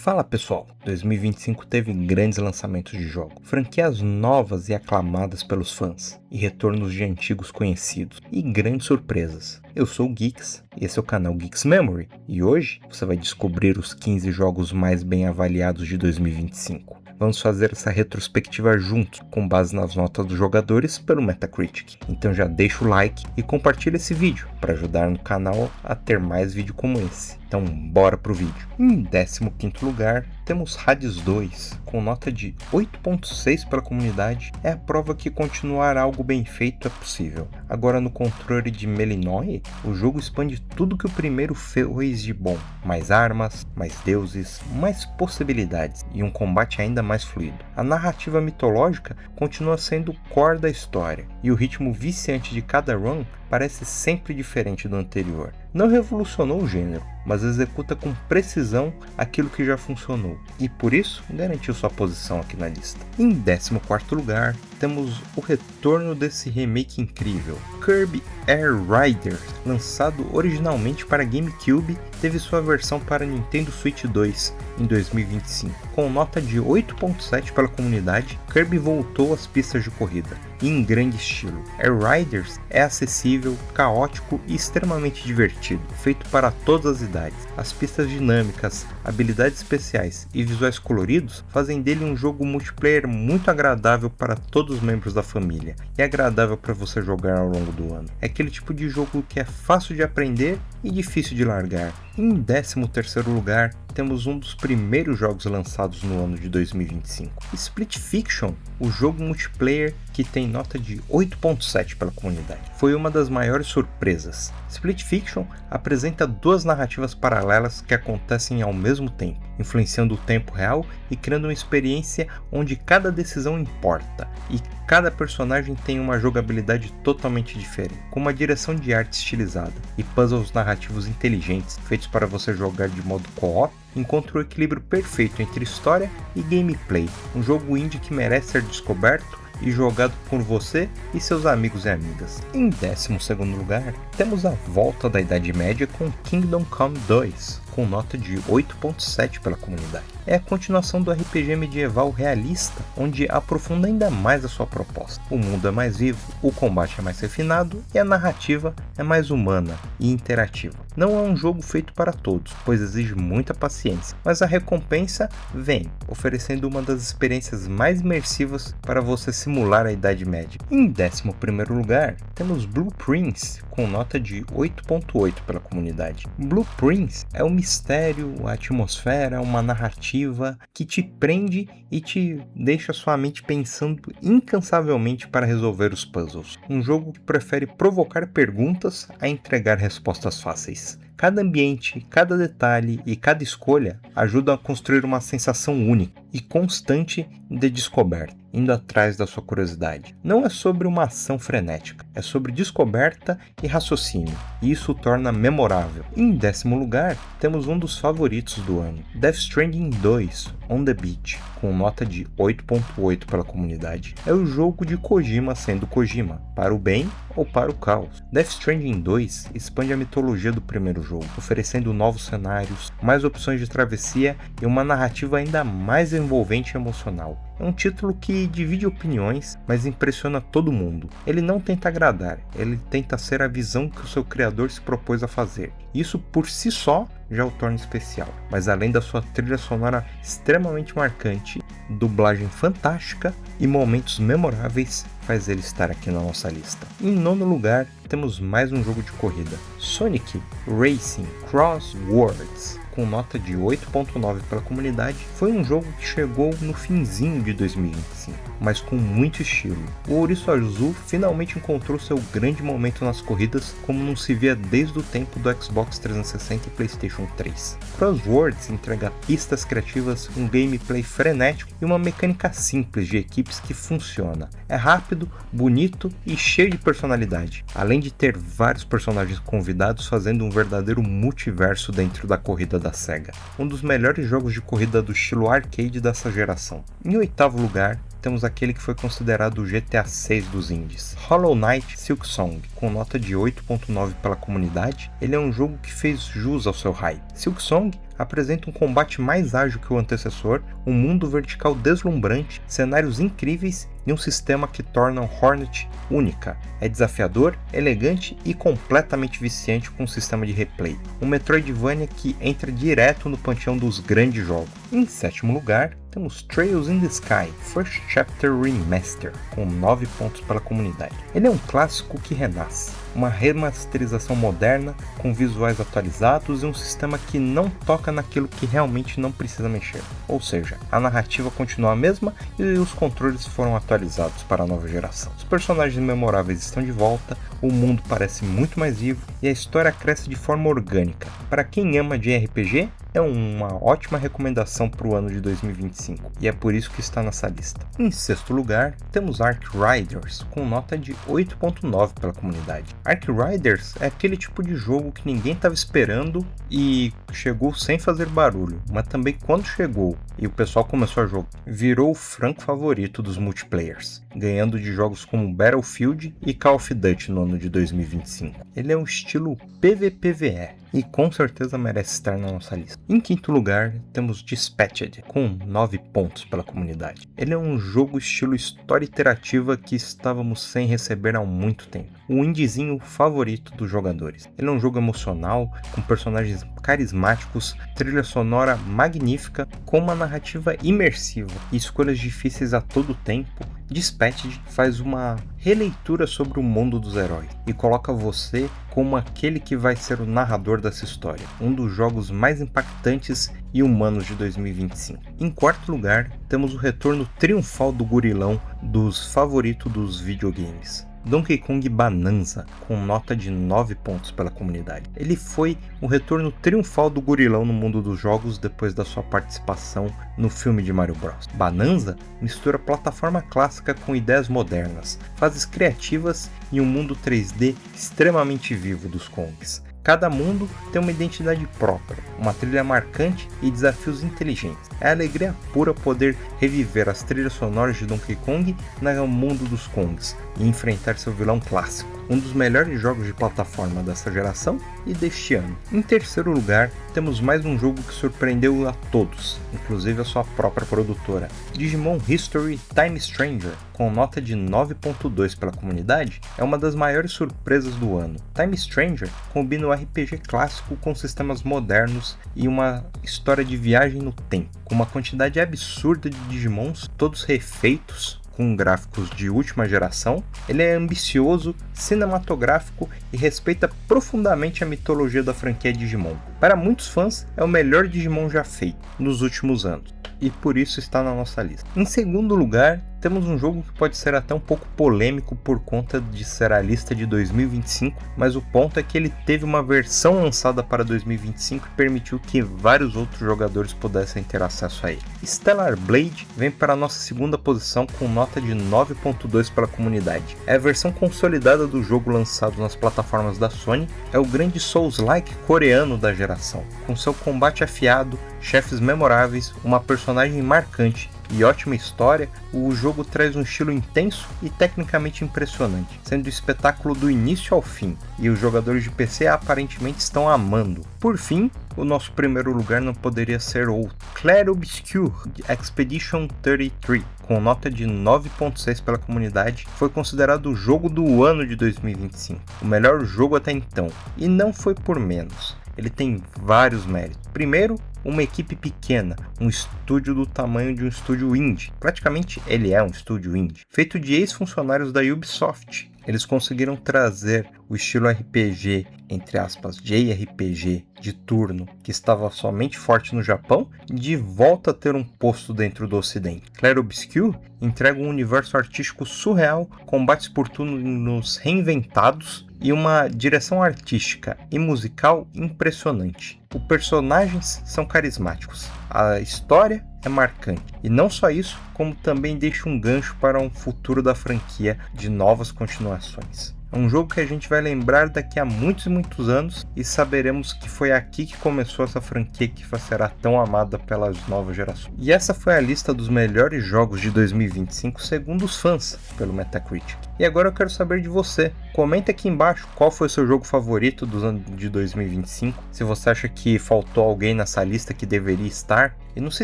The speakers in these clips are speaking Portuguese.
Fala pessoal, 2025 teve grandes lançamentos de jogos, franquias novas e aclamadas pelos fãs, e retornos de antigos conhecidos, e grandes surpresas. Eu sou o Geeks, e esse é o canal Geeks Memory, e hoje você vai descobrir os 15 jogos mais bem avaliados de 2025. Vamos fazer essa retrospectiva juntos, com base nas notas dos jogadores pelo Metacritic. Então já deixa o like e compartilha esse vídeo, para ajudar no canal a ter mais vídeo como esse. Então bora pro vídeo. Em 15º lugar, temos Hades 2, com nota de 8.6 pela comunidade. É a prova que continuar algo bem feito é possível. Agora no controle de Melinoe, o jogo expande tudo que o primeiro fez de bom. Mais armas, mais deuses, mais possibilidades e um combate ainda mais fluido. A narrativa mitológica continua sendo o core da história, e o ritmo viciante de cada run parece sempre diferente do anterior. Não revolucionou o gênero, mas executa com precisão aquilo que já funcionou, e por isso garantiu sua posição aqui na lista. Em 14º lugar, temos o retorno desse remake incrível. Kirby Air Ride, lançado originalmente para GameCube, teve sua versão para Nintendo Switch 2 em 2025. Com nota de 8.7 pela comunidade, Kirby voltou às pistas de corrida, e em grande estilo. Air Riders é acessível, caótico e extremamente divertido, feito para todas as idades. As pistas dinâmicas, habilidades especiais e visuais coloridos fazem dele um jogo multiplayer muito agradável para todos os membros da família, e agradável para você jogar ao longo do ano. É aquele tipo de jogo que é fácil de aprender e difícil de largar. Em 13º lugar, temos um dos primeiros jogos lançados no ano de 2025, Split Fiction, o jogo multiplayer que tem nota de 8.7 pela comunidade. Foi uma das maiores surpresas. Split Fiction apresenta duas narrativas paralelas que acontecem ao mesmo tempo, influenciando o tempo real e criando uma experiência onde cada decisão importa, e cada personagem tem uma jogabilidade totalmente diferente, com uma direção de arte estilizada e puzzles narrativos inteligentes, feitos para você jogar de modo co-op. Encontra o equilíbrio perfeito entre história e gameplay, um jogo indie que merece ser descoberto e jogado por você e seus amigos e amigas. Em 12º lugar, temos a volta da Idade Média com Kingdom Come 2, com nota de 8.7 pela comunidade. É a continuação do RPG medieval realista, onde aprofunda ainda mais a sua proposta. O mundo é mais vivo, o combate é mais refinado e a narrativa é mais humana e interativa. Não é um jogo feito para todos, pois exige muita paciência, mas a recompensa vem, oferecendo uma das experiências mais imersivas para você simular a Idade Média. Em 11º lugar, temos Blue Prince, com nota de 8.8 pela comunidade. Blue Prince é um mistério, a atmosfera, uma narrativa que te prende e te deixa sua mente pensando incansavelmente para resolver os puzzles. Um jogo que prefere provocar perguntas a entregar respostas fáceis. Cada ambiente, cada detalhe e cada escolha ajudam a construir uma sensação única e constante de descoberta, indo atrás da sua curiosidade. Não é sobre uma ação frenética, é sobre descoberta e raciocínio, e isso o torna memorável. Em 10º lugar, temos um dos favoritos do ano, Death Stranding 2, On the Beach, com nota de 8.8 pela comunidade. É o jogo de Kojima sendo Kojima, para o bem ou para o caos. Death Stranding 2 expande a mitologia do primeiro jogo, oferecendo novos cenários, mais opções de travessia e uma narrativa ainda mais envolvente e emocional. É um título que divide opiniões, mas impressiona todo mundo. Ele não tenta agradar, ele tenta ser a visão que o seu criador se propôs a fazer. Isso por si só já o torna especial, mas além da sua trilha sonora extremamente marcante, dublagem fantástica e momentos memoráveis, faz ele estar aqui na nossa lista. Em 9º lugar, temos mais um jogo de corrida, Sonic Racing Cross Worlds, com nota de 8.9 pela comunidade. Foi um jogo que chegou no finzinho de 2025, mas com muito estilo. O Ouriço Azul finalmente encontrou seu grande momento nas corridas, como não se via desde o tempo do Xbox 360 e PlayStation 3. Crosswords entrega pistas criativas, um gameplay frenético e uma mecânica simples de equipes que funciona. É rápido, bonito e cheio de personalidade, além de ter vários personagens convidados fazendo um verdadeiro multiverso dentro da corrida da SEGA. Um dos melhores jogos de corrida do estilo arcade dessa geração. Em 8º lugar, temos aquele que foi considerado o GTA 6 dos indies, Hollow Knight Silksong, com nota de 8.9 pela comunidade. Ele é um jogo que fez jus ao seu hype. Silksong apresenta um combate mais ágil que o antecessor, um mundo vertical deslumbrante, cenários incríveis e um sistema que torna o Hornet única. É desafiador, elegante e completamente viciante com um sistema de replay. Um Metroidvania que entra direto no panteão dos grandes jogos. Em sétimo lugar, temos Trails in the Sky First Chapter Remaster, com 9 pontos pela comunidade. Ele é um clássico que renasce, uma remasterização moderna, com visuais atualizados e um sistema que não toca naquilo que realmente não precisa mexer. Ou seja, a narrativa continua a mesma e os controles foram atualizados para a nova geração. Os personagens memoráveis estão de volta, o mundo parece muito mais vivo e a história cresce de forma orgânica. Para quem ama de RPG, é uma ótima recomendação para o ano de 2025, e é por isso que está nessa lista. Em sexto lugar, temos Ark Riders, com nota de 8.9 pela comunidade. Ark Riders é aquele tipo de jogo que ninguém estava esperando e chegou sem fazer barulho, mas também quando chegou e o pessoal começou a jogar, virou o franco favorito dos multiplayers, ganhando de jogos como Battlefield e Call of Duty no ano de 2025. Ele é um estilo PvPvE, e com certeza merece estar na nossa lista. Em quinto lugar, temos Dispatched, com 9 pontos pela comunidade. Ele é um jogo estilo história interativa que estávamos sem receber há muito tempo. O indiezinho favorito dos jogadores. Ele é um jogo emocional, com personagens carismáticos, trilha sonora magnífica, com uma narrativa imersiva e escolhas difíceis a todo tempo. Dispatched faz uma releitura sobre o mundo dos heróis e coloca você como aquele que vai ser o narrador dessa história, um dos jogos mais impactantes e humanos de 2025. Em quarto lugar, temos o retorno triunfal do gurilão dos favoritos dos videogames. Donkey Kong Bonanza, com nota de 9 pontos pela comunidade. Ele foi o retorno triunfal do gurilão no mundo dos jogos depois da sua participação no filme de Mario Bros. Bonanza mistura plataforma clássica com ideias modernas, fases criativas e um mundo 3D extremamente vivo dos Kongs. Cada mundo tem uma identidade própria, uma trilha marcante e desafios inteligentes. É alegria pura poder reviver as trilhas sonoras de Donkey Kong no mundo dos Kongs e enfrentar seu vilão clássico, um dos melhores jogos de plataforma dessa geração e deste ano. Em terceiro lugar, temos mais um jogo que surpreendeu a todos, inclusive a sua própria produtora, Digimon History Time Stranger, com nota de 9.2 pela comunidade, é uma das maiores surpresas do ano. Time Stranger combina o RPG clássico com sistemas modernos e uma história de viagem no tempo, com uma quantidade absurda de Digimons, todos refeitos, com gráficos de última geração. Ele é ambicioso, cinematográfico e respeita profundamente a mitologia da franquia Digimon. Para muitos fãs, é o melhor Digimon já feito nos últimos anos, e por isso está na nossa lista. Em segundo lugar, temos um jogo que pode ser até um pouco polêmico por conta de ser a lista de 2025, mas o ponto é que ele teve uma versão lançada para 2025 e permitiu que vários outros jogadores pudessem ter acesso a ele. Stellar Blade vem para a nossa segunda posição com nota de 9.2 pela comunidade. É a versão consolidada do jogo lançado nas plataformas da Sony, é o grande Souls-like coreano da geração, com seu combate afiado, chefes memoráveis, uma personagem marcante e ótima história. O jogo traz um estilo intenso e tecnicamente impressionante, sendo o espetáculo do início ao fim, e os jogadores de PC aparentemente estão amando. Por fim, o nosso primeiro lugar não poderia ser outro, Clair Obscur Expedition 33, com nota de 9.6 pela comunidade, foi considerado o jogo do ano de 2025, o melhor jogo até então, e não foi por menos. Ele tem vários méritos. Primeiro, uma equipe pequena, um estúdio do tamanho de um estúdio indie. Praticamente ele é um estúdio indie, feito de ex-funcionários da Ubisoft. Eles conseguiram trazer o estilo RPG, entre aspas, JRPG de turno, que estava somente forte no Japão, de volta a ter um posto dentro do ocidente. Clair Obscur entrega um universo artístico surreal, combates por turnos reinventados e uma direção artística e musical impressionante. Os personagens são carismáticos, a história é marcante, e não só isso, como também deixa um gancho para um futuro da franquia de novas continuações. É um jogo que a gente vai lembrar daqui a muitos e muitos anos e saberemos que foi aqui que começou essa franquia que será tão amada pelas novas gerações. E essa foi a lista dos melhores jogos de 2025 segundo os fãs, pelo Metacritic. E agora eu quero saber de você. Comenta aqui embaixo qual foi o seu jogo favorito dos anos de 2025, se você acha que faltou alguém nessa lista que deveria estar. E não se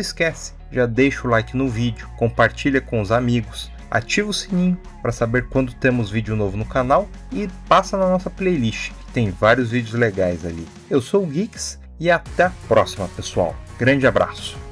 esquece, já deixa o like no vídeo, compartilha com os amigos, ativa o sininho para saber quando temos vídeo novo no canal e passa na nossa playlist, que tem vários vídeos legais ali. Eu sou o Geeks e até a próxima, pessoal. Grande abraço!